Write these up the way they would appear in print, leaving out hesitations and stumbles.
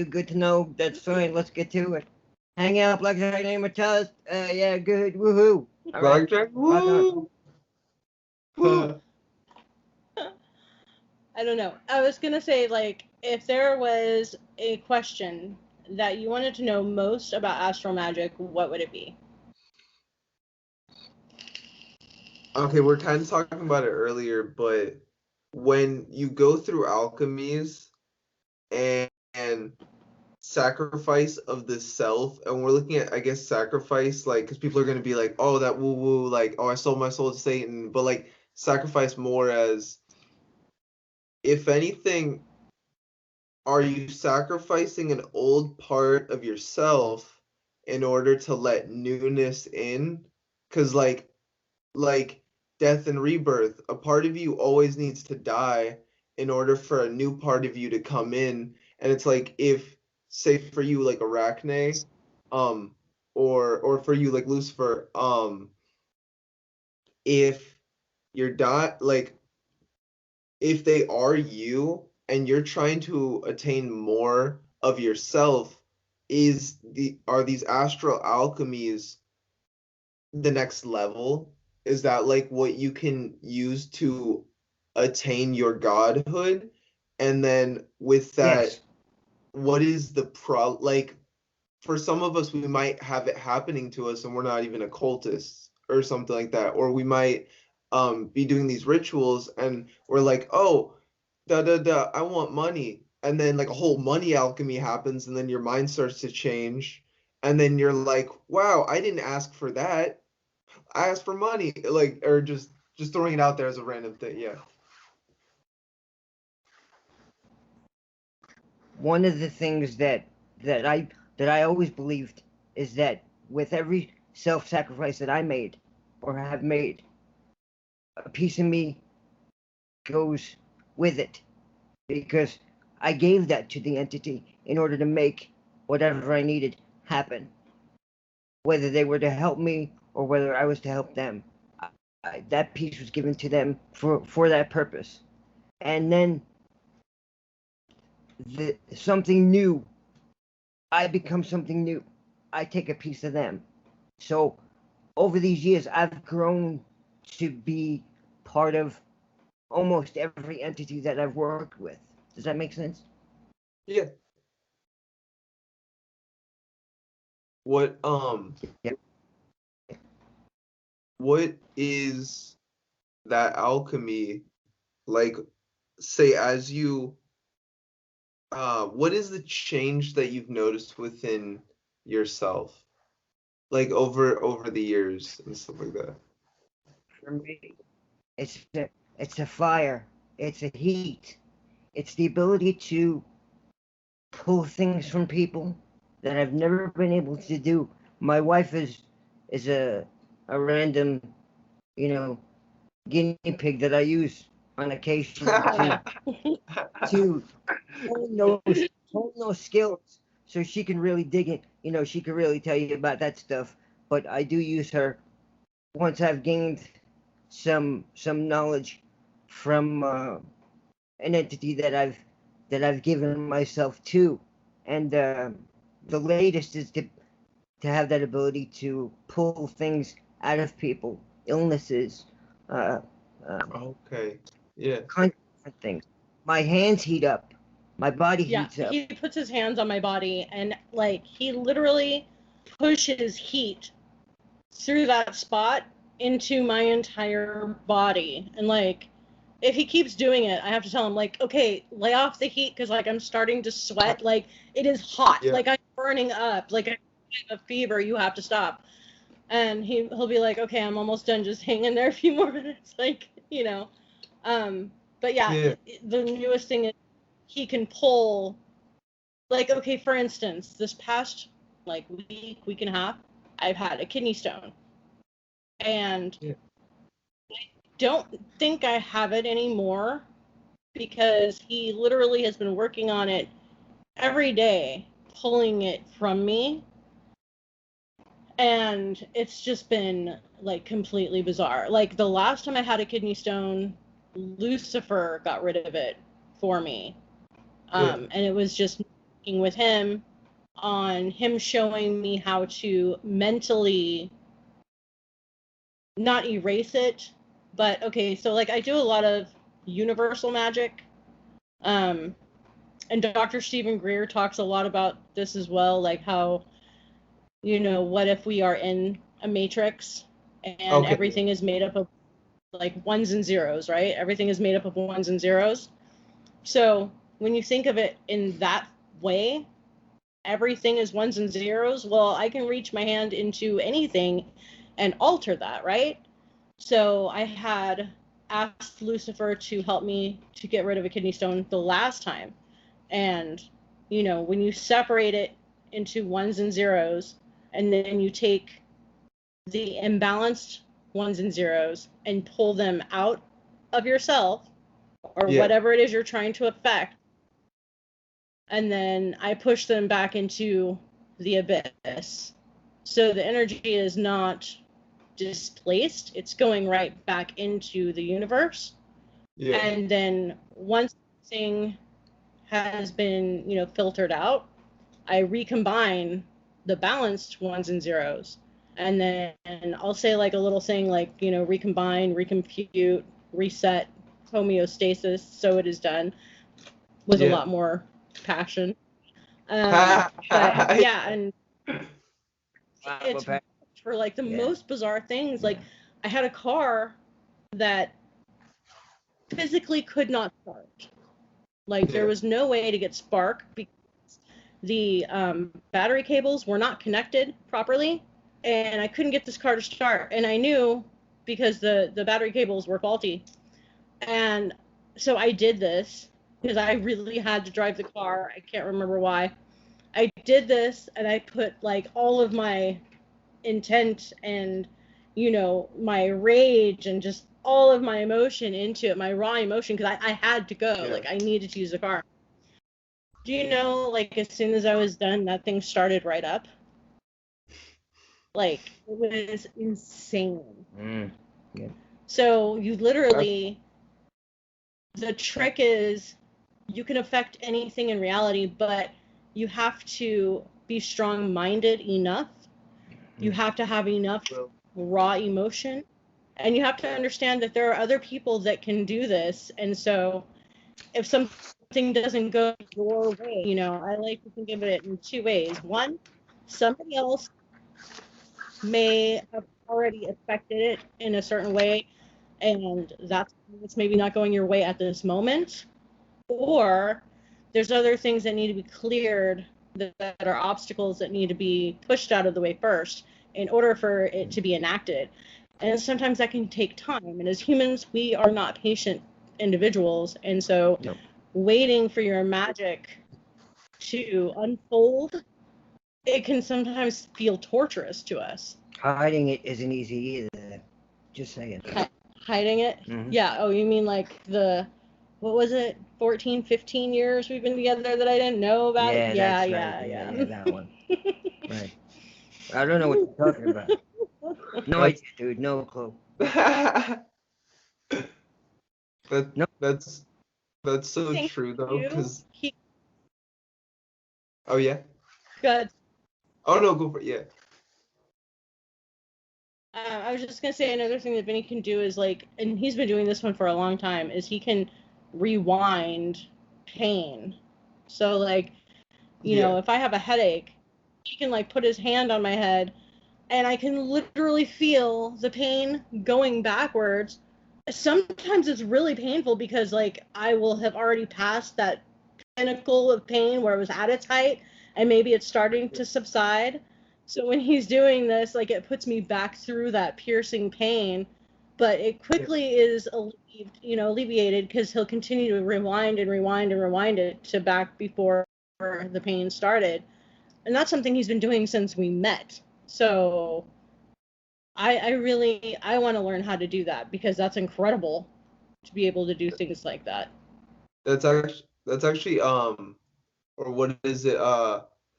you. Good to know. That's fine. Let's get to it. Hang out, Blackjack, Immortalis. Yeah, good. Woohoo. All right. Blackjack, Rock on. woo! I don't know. I was gonna say, like, if there was a question that you wanted to know most about astral magic, what would it be? Okay, we're kind of talking about it earlier, but when you go through alchemies and sacrifice of the self, and we're looking at, I guess, sacrifice, like, because people are going to be like, oh, that woo woo, like, oh, I sold my soul to Satan, but like sacrifice more as, if anything, are you sacrificing an old part of yourself in order to let newness in? Because like death and rebirth, a part of you always needs to die in order for a new part of you to come in. And it's like, if, say for you, like Arachne, or for you like Lucifer, if you're like, if they are you and you're trying to attain more of yourself, are these astral alchemies the next level? Is that like what you can use to attain your godhood? And then with that, Yes. what is the like, for some of us, we might have it happening to us and we're not even occultists or something like that. Or we might be doing these rituals and we're like, oh, I want money. And then like a whole money alchemy happens, and then your mind starts to change. And then you're like, wow, I didn't ask for that. I asked for money. Like, or just throwing it out there as a random thing. Yeah. One of the things that I always believed is that with every self-sacrifice that I made or have made, a piece of me goes with it, because I gave that to the entity in order to make whatever I needed happen, whether they were to help me or whether I was to help them. That piece was given to them for that purpose. And then something new, I become something new. I take a piece of them. So over these years, I've grown to be part of almost every entity that I've worked with. Does that make sense? Yeah. What Yeah. what is that alchemy like? Say, as you what is the change that you've noticed within yourself, like over the years and stuff like that? For me, it's a fire. It's a heat. It's the ability to pull things from people that I've never been able to do. My wife is a random, you know, guinea pig that I use on occasion to hone those skills, so she can really dig it. She can really tell you about that stuff. But I do use her once I've gained some knowledge from an entity that I've given myself to, and the latest is to have that ability to pull things out of people, illnesses, uh, Okay. Yeah. kinds of different things. My hands heat up, my body Yeah, heats up. he puts his hands on my body, and like he literally pushes heat through that spot into my entire body. And like, if he keeps doing it, I have to tell him, like, okay, lay off the heat, because like I'm starting to sweat. Like, it is hot. Yeah. Like, I'm burning up. Like, I have a fever. You have to stop. And he'll be like, okay, I'm almost done. Just hang in there a few more minutes. Like, But yeah, the newest thing is he can pull. Like, okay, for instance, this past like week and a half, I've had a kidney stone. And I don't think I have it anymore, because he literally has been working on it every day, pulling it from me. And it's just been like completely bizarre. Like, the last time I had a kidney stone, Lucifer got rid of it for me. And it was just working with him on him showing me how to mentally not erase it, but okay, so like I do a lot of universal magic. And Dr. Stephen Greer talks a lot about this as well, like how, what if we are in a matrix and everything is made up of like ones and zeros, right? Everything is made up of ones and zeros. So when you think of it in that way, everything is ones and zeros. Well, I can reach my hand into anything and alter that, right? So I had asked Lucifer to help me to get rid of a kidney stone the last time. And, when you separate it into ones and zeros, and then you take the imbalanced ones and zeros and pull them out of yourself or whatever it is you're trying to affect, and then I push them back into the abyss. So the energy is not displaced, it's going right back into the universe. And then once thing has been, filtered out, I recombine the balanced ones and zeros, and then I'll say like a little thing like, recombine, recompute, reset, homeostasis, so it is done, with a lot more passion. But yeah, and it's for like the most bizarre things. Like I had a car that physically could not start. Like there was no way to get spark because the battery cables were not connected properly, and I couldn't get this car to start. And I knew because the battery cables were faulty. And so I did this because I really had to drive the car. I can't remember why. I did this, and I put like all of my intent and, my rage and just all of my emotion into it, my raw emotion, because I had to go. Like I needed to use the car. Do you know, like as soon as I was done, that thing started right up. Like it was insane. So you literally, the trick is you can affect anything in reality, but you have to be strong-minded enough. You have to have enough raw emotion, and you have to understand that there are other people that can do this. And so if something doesn't go your way, I like to think of it in two ways. One, somebody else may have already affected it in a certain way, and that's maybe not going your way at this moment. Or there's other things that need to be cleared, that are obstacles that need to be pushed out of the way first in order for it to be enacted. And sometimes that can take time. And as humans, we are not patient individuals. And so waiting for your magic to unfold, it can sometimes feel torturous to us. Hiding it isn't easy either. Just saying. Hiding it? Yeah. Oh, you mean like what was it, 14, 15 years we've been together that I didn't know about it? Yeah, yeah, that one. Right. I don't know what you're talking about. No idea, dude. No clue. That's so true though, because oh yeah. Good. Oh no, go for it. Yeah. I was just gonna say another thing that Vinny can do is like, and he's been doing this one for a long time, is he can rewind pain. So like, you know, if I have a headache, he can like put his hand on my head, and I can literally feel the pain going backwards. Sometimes it's really painful because like I will have already passed that pinnacle of pain where it was at its height, and maybe it's starting to subside. So when he's doing this, like it puts me back through that piercing pain, but it quickly is alleviated because he'll continue to rewind and rewind and rewind it to back before the pain started. And that's something he's been doing since we met. So I want to learn how to do that because that's incredible to be able to do things like that. That's actually or what is it?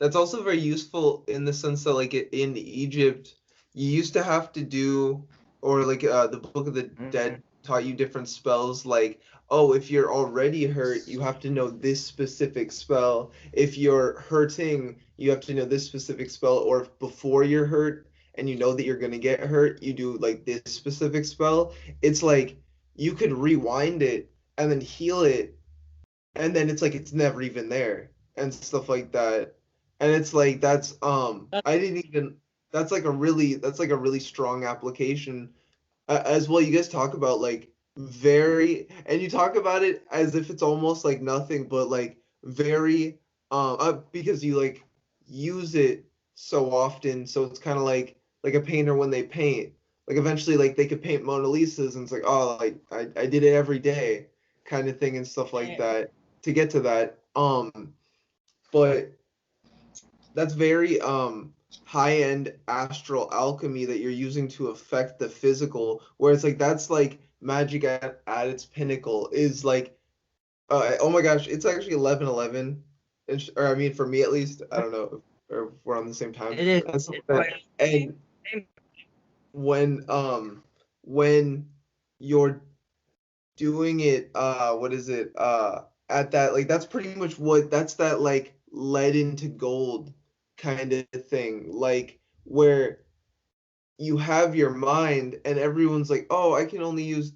That's also very useful in the sense that like in Egypt, you used to have to do, or like the Book of the Dead taught you different spells, like, oh, if you're already hurt, you have to know this specific spell. If you're hurting, you have to know this specific spell. Or if before you're hurt and you know that you're gonna get hurt, you do like this specific spell. It's like you could rewind it and then heal it, and then it's like it's never even there and stuff like that. And it's like I didn't even that's like a really strong application as well. You guys talk about like very, and you talk about it as if it's almost like nothing, but like very, because you like use it so often, so it's kind of like a painter when they paint. Like eventually, like they could paint Mona Lisas, and it's like, oh, like I did it every day, kind of thing, and stuff like that to get to that. But that's very high-end astral alchemy that you're using to affect the physical, where it's like that's like magic at its pinnacle is like oh my gosh, it's actually 11:11, or I mean for me at least, I don't know if we're on the same time. It is. And stuff like that. And when you're doing it, what is it, at that, like that's pretty much that's that like lead into gold kind of thing, like where you have your mind and everyone's like, oh, I can only use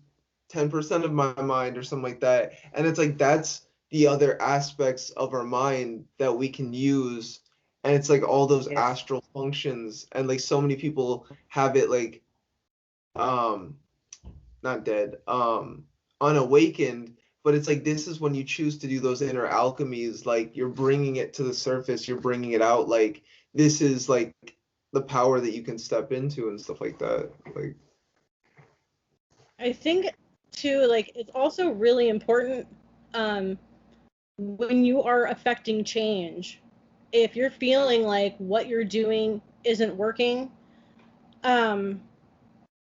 10% of my mind or something like that. And it's like that's the other aspects of our mind that we can use. And it's like all those Yes. astral functions, and like so many people have it like um not dead, unawakened. But it's like this is when you choose to do those inner alchemies, like you're bringing it to the surface, you're bringing it out, like this is like the power that you can step into and stuff like that. Like I think too, like it's also really important when you are affecting change. If you're feeling like what you're doing isn't working,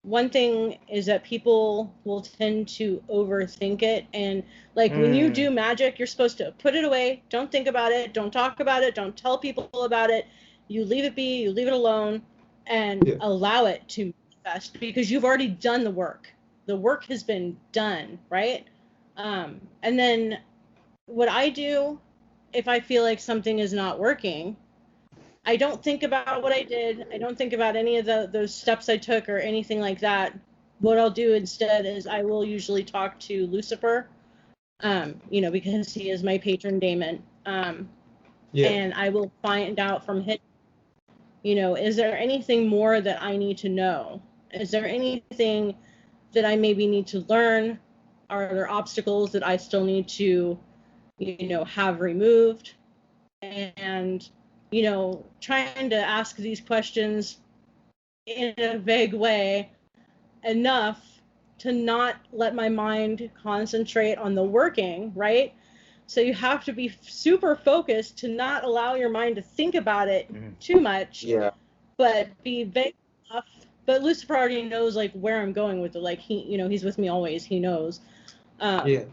one thing is that people will tend to overthink it. And like when you do magic, you're supposed to put it away, don't think about it, don't talk about it, don't tell people about it. You leave it be, you leave it alone, and allow it to manifest, because you've already done the work. The work has been done, right? And then what I do, if I feel like something is not working, I don't think about what I did. I don't think about any of those steps I took or anything like that. What I'll do instead is I will usually talk to Lucifer, because he is my patron daemon. And I will find out from him, is there anything more that I need to know? Is there anything that I maybe need to learn? Are there obstacles that I still need to, have removed? And trying to ask these questions in a vague way enough to not let my mind concentrate on the working, right? So you have to be super focused to not allow your mind to think about it too much, but be vague enough. But Lucifer already knows like where I'm going with it. Like he's with me always. He knows. But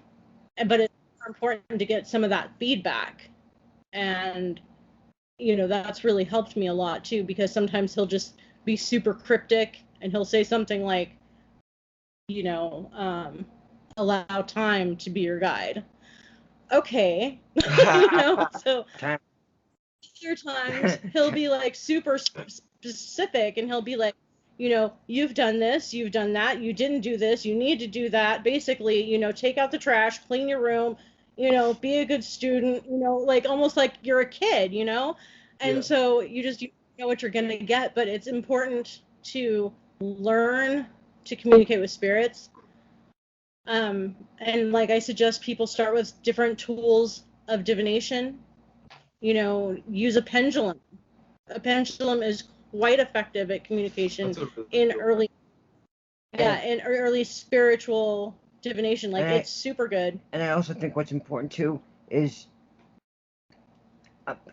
it's important to get some of that feedback, and that's really helped me a lot too, because sometimes he'll just be super cryptic and he'll say something like, allow time to be your guide. Okay. So other times he'll be like super specific, and he'll be like, you've done this, you've done that, you didn't do this, you need to do that. Basically, take out the trash, clean your room, be a good student, like almost like you're a kid, and so you know what you're going to get. But it's important to learn to communicate with spirits. And like I suggest people start with different tools of divination. Use a pendulum. A pendulum is quite effective at communication in early spiritual divination. Like it's super good. And I also think what's important too is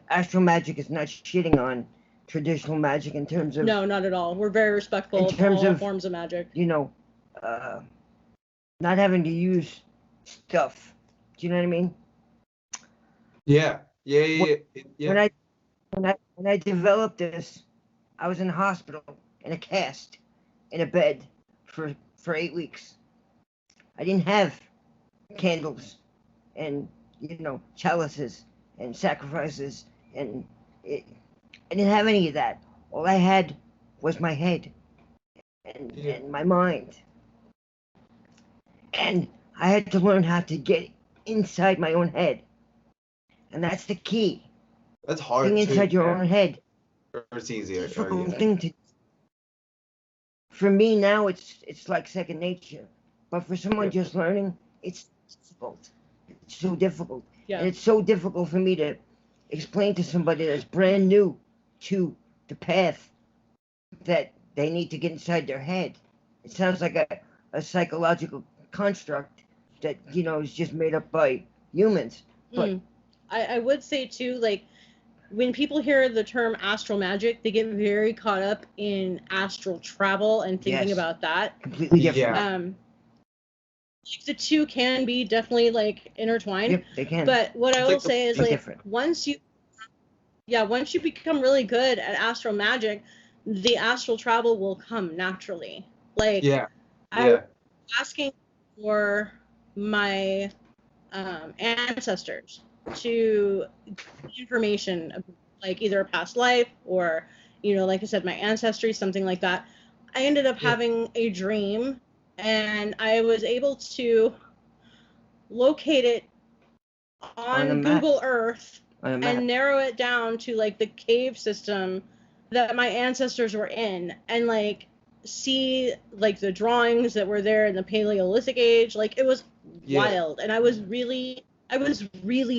astral magic is not shitting on traditional magic in terms of... No, not at all. We're very respectful of all forms of magic. Not having to use stuff. Do you know what I mean? Yeah. When I developed this, I was in the hospital in a cast, in a bed for 8 weeks. I didn't have candles and, chalices and sacrifices, and I didn't have any of that. All I had was my head and my mind. And I had to learn how to get inside my own head. And that's the key. That's hard Being too. inside your own head. Or it's easier. Difficult thing to. For me now, it's like second nature. But for someone just learning, it's difficult. It's so difficult. Yeah. And it's so difficult for me to explain to somebody that's brand new to the path that they need to get inside their head. It sounds like a psychological construct that, is just made up by humans. But I would say too, like, when people hear the term astral magic, they get very caught up in astral travel and thinking about that. Completely different. Like, the two can be definitely like intertwined. Yep, they can. But what I will say is, like, different. once you become really good at astral magic, the astral travel will come naturally. Like, I was asking for my ancestors to get information, like either a past life or, like I said, my ancestry, something like that. I ended up having a dream, and I was able to locate it on Google Earth and narrow it down to, like, the cave system that my ancestors were in, and, like, see, like, the drawings that were there in the Paleolithic age. Like, it was wild, and I was really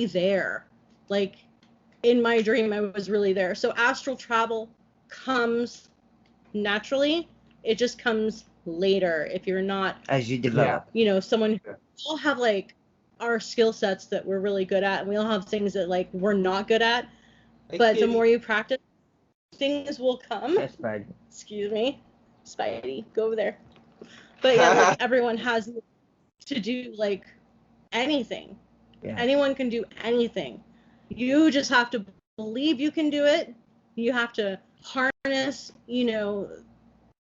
there. Like, in my dream, I was really there. So astral travel comes naturally. It just comes later if you're not, as you develop. Someone. We all have, like, our skill sets that we're really good at, and we all have things that, like, we're not good at. But the more you practice, things will come. Yes, Spidey. Excuse me, Spidey, go over there. But yeah, like, everyone has to do, like, anything. Yeah. Anyone can do anything. You just have to believe you can do it. You have to harness,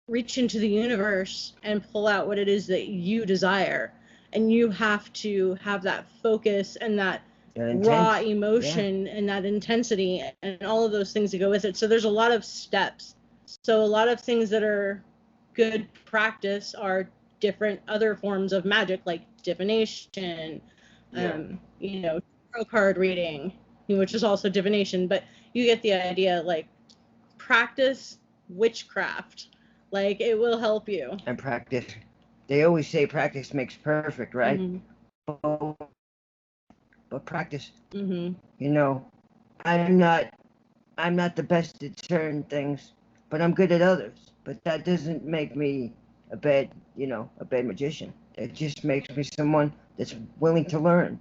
reach into the universe and pull out what it is that you desire. And you have to have that focus and that raw emotion and that intensity and all of those things that go with it. So there's a lot of steps. So a lot of things that are good practice are different other forms of magic, like divination, tarot card reading, which is also divination. But you get the idea. Like, practice witchcraft. Like, it will help you. And practice. They always say practice makes perfect, right? Mm-hmm. But practice. Mm-hmm. I'm not the best at certain things, but I'm good at others. But that doesn't make me a bad magician. It just makes me someone that's willing to learn.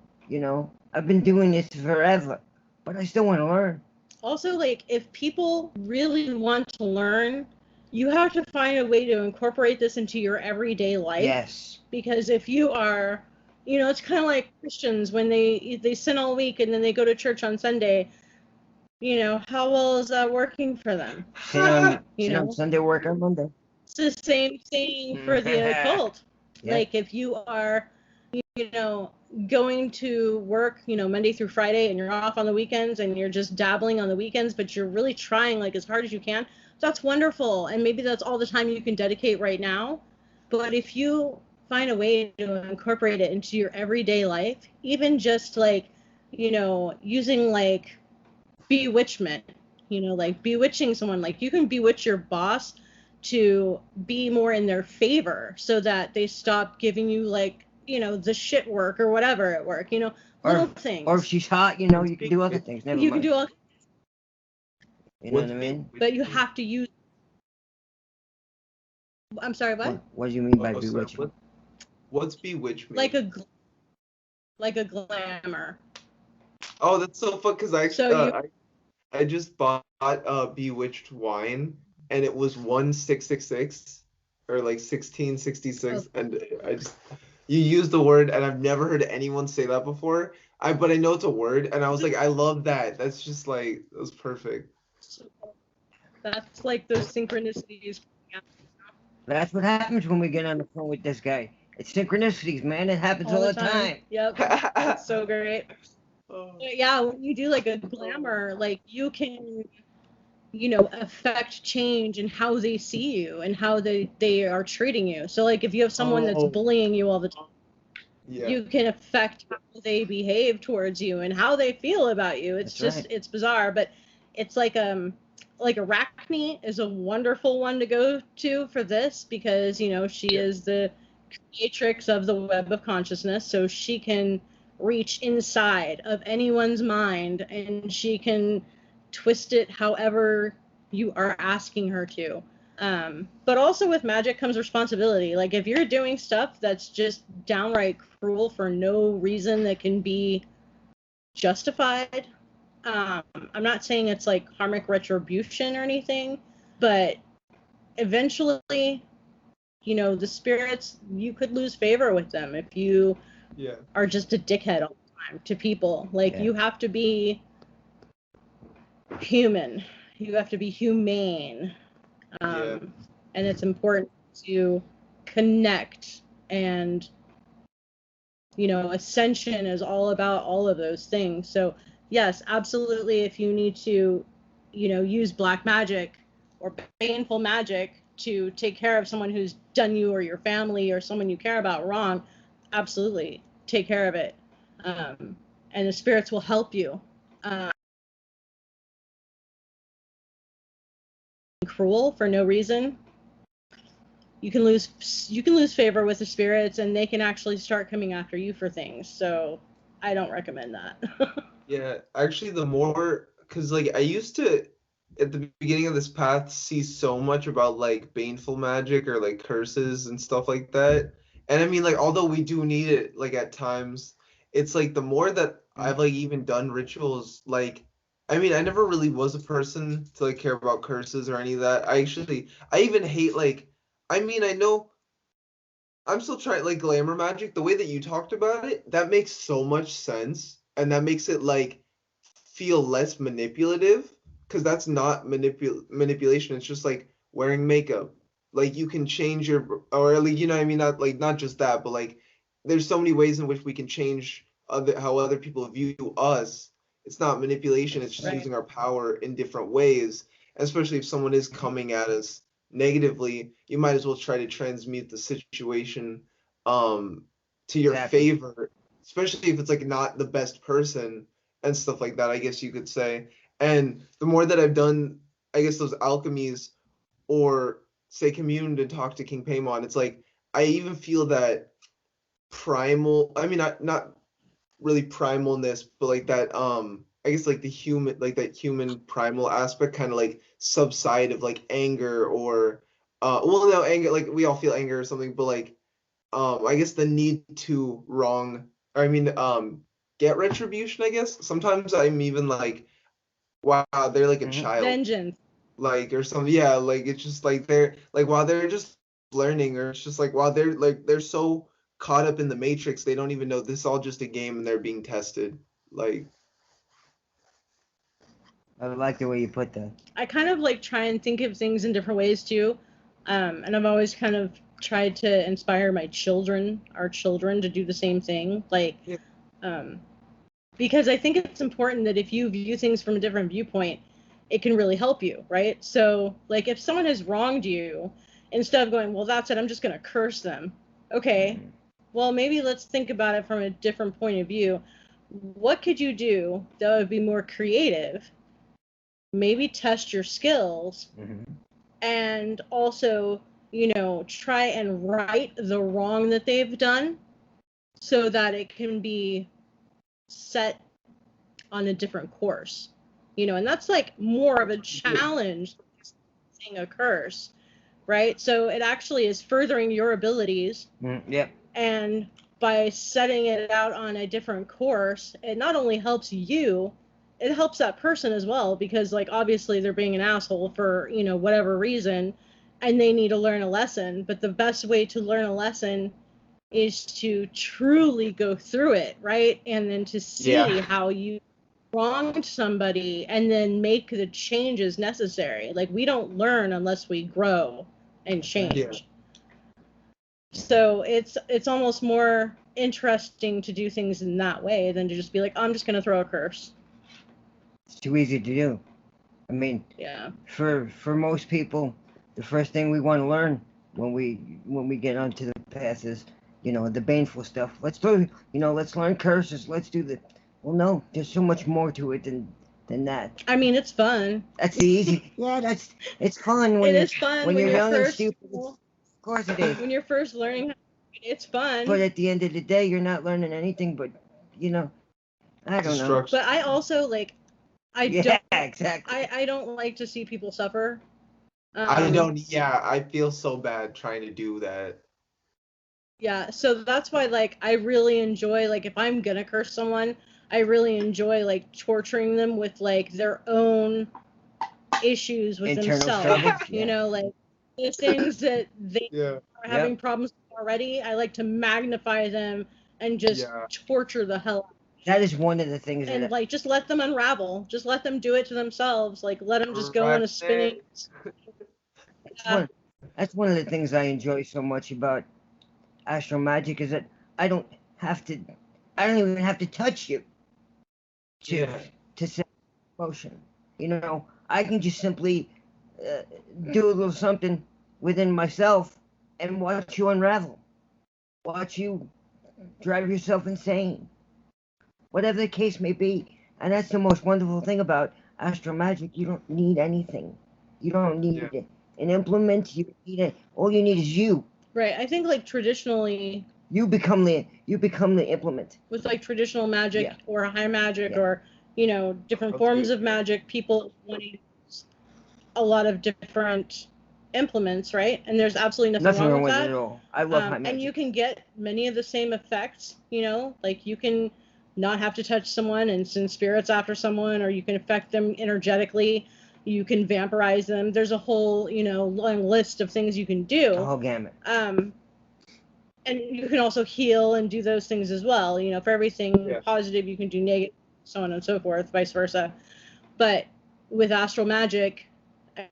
I've been doing this forever, but I still want to learn. Also, like, if people really want to learn, you have to find a way to incorporate this into your everyday life. Yes. Because if you are, it's kind of like Christians when they sin all week and then they go to church on Sunday. How well is that working for them? Sin on Sunday, work on Monday. It's the same thing for the occult. Yep. Like, if you are, going to work, Monday through Friday, and you're off on the weekends, and you're just dabbling on the weekends, but you're really trying, like, as hard as you can, that's wonderful. And maybe that's all the time you can dedicate right now. But if you find a way to incorporate it into your everyday life, even just, like, using, like, bewitchment, like bewitching someone, like, you can bewitch your boss to be more in their favor so that they stop giving you, like, the shit work or whatever at work, little things. Or if she's hot, you can do other things. Never mind. Can do all. You know what I mean? But you have to use. I'm sorry, what? What do you mean by bewitching? What's bewitch mean? Like a glamour. Oh, that's so fun, because I just bought bewitched wine, and it was 1666 or like 1666, and you used the word, and I've never heard anyone say that before. But I know it's a word, and I was like, I love that. That's just like, that was perfect. That's like those synchronicities. That's what happens when we get on the phone with this guy. It's synchronicities, man. It happens all the time. Yep. It's so great. Oh. But yeah, when you do like a glamour, like you can, affect change in how they see you and how they are treating you. So like if you have someone that's bullying you all the time, Yeah. you can affect how they behave towards you and how they feel about you. It's That's just right. it's bizarre, but it's like Arachne is a wonderful one to go to for this because she is the creatrix of the web of consciousness, so she can reach inside of anyone's mind and she can twist it however you are asking her to. But also with magic comes responsibility. Like if you're doing stuff that's just downright cruel for no reason that can be justified, I'm not saying it's like karmic retribution or anything, but eventually, the spirits, you could lose favor with them if you are just a dickhead all the time to people. Like you have to be human. You have to be humane. And it's important to connect, and ascension is all about all of those things. So yes, absolutely, if you need to use black magic or baneful magic to take care of someone who's done you or your family or someone you care about wrong, absolutely take care of it, and the spirits will help you. Cruel for no reason, you can lose favor with the spirits, and they can actually start coming after you for things. So I don't recommend that. Yeah, actually, the more, because like I used to at the beginning of this path see so much about like baneful magic or like curses and stuff like that. And I mean, like, although we do need it like at times, it's like the more that I've like even done rituals, like I mean, I never really was a person to like care about curses or any of that. I even hate like, I mean, I know I'm still trying like glamour magic. The way that you talked about it, that makes so much sense, and that makes it like feel less manipulative because that's not manipulation. It's just like wearing makeup. Like you can change your, or like you know what I mean, not just that, but like there's so many ways in which we can change how other people view us. It's not manipulation. It's just using our power in different ways. Especially if someone is coming at us negatively, you might as well try to transmute the situation to your favor, especially if it's like not the best person and stuff like that, I guess you could say. And the more that I've done, I guess, those alchemies or say communed and talked to King Paimon, it's like I even feel that primal, I mean not really primalness, but like that I guess like the human, like that human primal aspect kind of like subside of like anger or well, no, anger, like we all feel anger or something, but like I guess the need to wrong, or I mean get retribution, I guess. Sometimes I'm even like, wow, they're like a child, vengeance, like, or something. Yeah, like it's just like they're like, wow, they're just learning, or it's just like, wow, they're so caught up in the matrix, they don't even know this is all just a game and they're being tested. Like, I like the way you put that. I kind of like try and think of things in different ways too, and I've always kind of tried to inspire our children to do the same thing, like because I think it's important that if you view things from a different viewpoint, it can really help you, right? So like if someone has wronged you, instead of going, well, that's it, I'm just going to curse them. Okay, well, maybe let's think about it from a different point of view. What could you do that would be more creative? Maybe test your skills, and also, try and right the wrong that they've done so that it can be set on a different course, and that's like more of a challenge than saying a curse, right? So it actually is furthering your abilities. Yep. And by setting it out on a different course, it not only helps you, it helps that person as well, because like obviously they're being an asshole for whatever reason, and they need to learn a lesson. But the best way to learn a lesson is to truly go through it, right? And then to see how you wronged somebody and then make the changes necessary. Like we don't learn unless we grow and change. So it's almost more interesting to do things in that way than to just be like, I'm just gonna throw a curse. It's too easy to do. I mean, Yeah. for most people, the first thing we want to learn when we get onto the path is, the baneful stuff. Let's learn curses. Let's do the. Well, no, there's so much more to it than that. I mean, it's fun. That's the easy. Yeah, it's fun It is fun when you're young and first, stupid. Of course it is. when you're first learning. It's fun. But at the end of the day, you're not learning anything but, I don't know. But I also Yeah, exactly. I don't like to see people suffer. I don't. Yeah, I feel so bad trying to do that. Yeah, so that's why I really enjoy if I'm gonna curse someone, I really enjoy torturing them with their own issues with Internal themselves. struggles, You yeah. know, the things that they Yeah. are having problems with already. I like to magnify them and just torture the hell out. That is one of the things And that just let them unravel. Just let them do it to themselves. Let them just go on a spinning. that's one of the things I enjoy so much about astral magic is that I don't even have to touch you to set motion. I can just simply do a little something within myself and watch you unravel, watch you drive yourself insane, whatever the case may be. And that's the most wonderful thing about astral magic. You don't need anything. You don't need an implement. All you need is you. Right. I think traditionally you become the implement. With traditional magic or high magic or different That's forms good. of magic, people want to use a lot of different implements, right? And there's absolutely nothing wrong with that at all. I love high magic. And you can get many of the same effects, you can not have to touch someone and send spirits after someone, or you can affect them energetically. You can vampirize them. There's a whole, long list of things you can do. The whole gamut. And you can also heal and do those things as well. For everything positive, you can do negative, so on and so forth, vice versa. But with astral magic,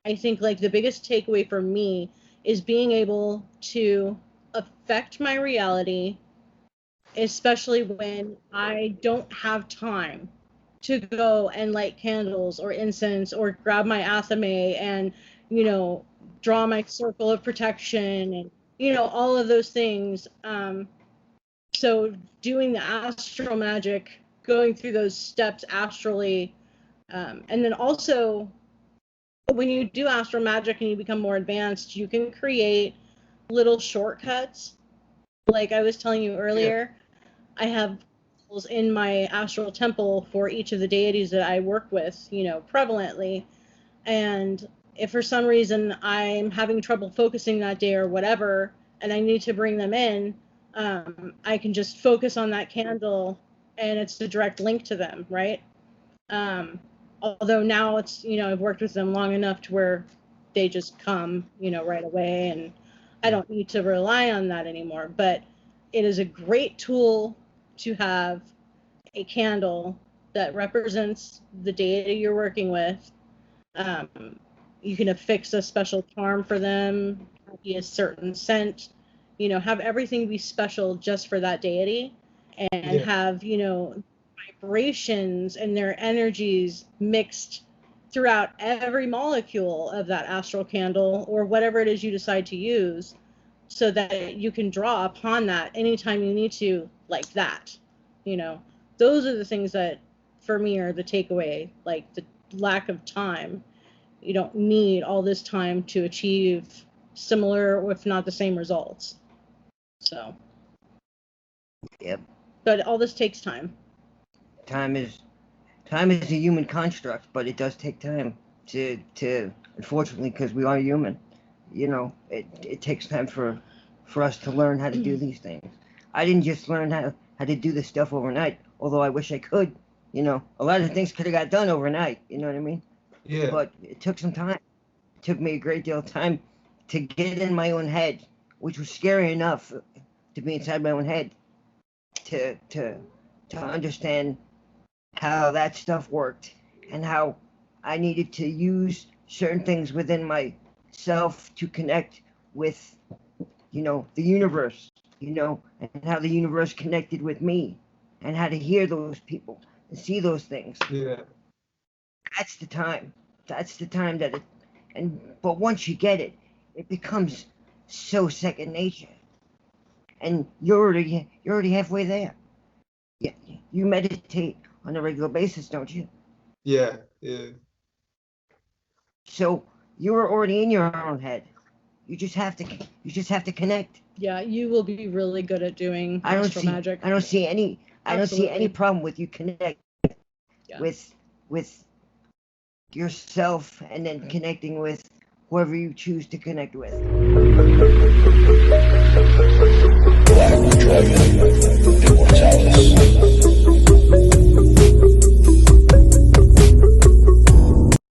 I think the biggest takeaway for me is being able to affect my reality, especially when I don't have time to go and light candles or incense or grab my athame and, draw my circle of protection and, all of those things. So doing the astral magic, going through those steps astrally, and then also when you do astral magic and you become more advanced, you can create little shortcuts. Like I was telling you earlier, I have in my astral temple for each of the deities that I work with, prevalently. And if for some reason I'm having trouble focusing that day or whatever, and I need to bring them in, I can just focus on that candle and it's a direct link to them, right? Although now it's, I've worked with them long enough to where they just come, right away, and I don't need to rely on that anymore. But it is a great tool to have a candle that represents the deity you're working with. You can affix a special charm for them, be a certain scent, have everything be special just for that deity, and have, vibrations and their energies mixed throughout every molecule of that astral candle or whatever it is you decide to use, so that you can draw upon that anytime you need to, like that. Those are the things that for me are the takeaway, the lack of time. You don't need all this time to achieve similar, or if not the same results. So. Yep. But all this takes time. Time is a human construct, but it does take time to unfortunately, because we are human, it takes time for us to learn how to do these things. I didn't just learn how to do this stuff overnight, although I wish I could. A lot of things could have got done overnight, you know what I mean? Yeah. But it took some time. It took me a great deal of time to get in my own head, which was scary enough to be inside my own head, to understand how that stuff worked and how I needed to use certain things within myself to connect with the universe, and how the universe connected with me, and how to hear those people and see those things. Yeah. That's the time. That's the time that but once you get it, it becomes so second nature. And you're already halfway there. Yeah, you meditate on a regular basis, don't you? Yeah. Yeah. So you're already in your own head. You just have to connect. Yeah, you will be really good at doing astral magic. I don't see any Absolutely. problem with you connect Yeah. with yourself and then connecting with whoever you choose to connect with. Black Dragon, Immortalis.